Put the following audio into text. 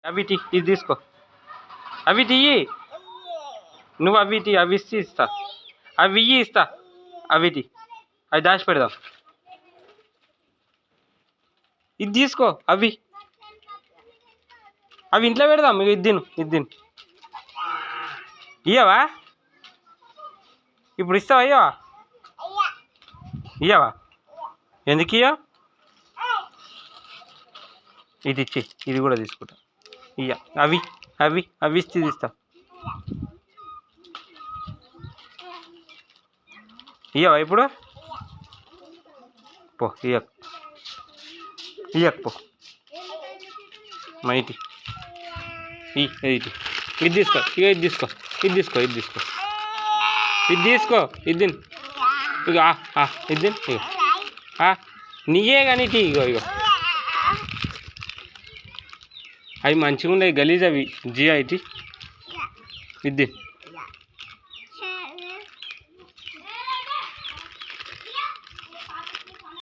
అవి టీ ఇది తీసుకో అవి తీయి నువ్వు అవి తీ అవి ఇస్తా అవి ఇస్తా అవి తీ అవి దాచి పెడదాం ఇది తీసుకో అవి అవి ఇంట్లో పెడదాం ఇది తిను ఇయ్యవా ఇప్పుడు ఇస్తావా ఇయ్యవా ఎందుకు ఇయ్యా ఇది ఇచ్చి ఇది కూడా తీసుకుంటా ఇయ్య అవి అవి అవి ఇస్తే తీస్తా ఇయ్యవా ఇప్పుడు పో ఇయ్యక పో మైటి ఇది తీసుకో ఇది తీసుకో ఇది తీసుకో ఇది తీసుకో ఇది తీసుకో ఇది తిను ఇక ఇది తిను ఇక నీయే కానీ ఇగో అవి మంచిగా ఉన్నాయి గలీజ్ అవి జియా ఇది ఇది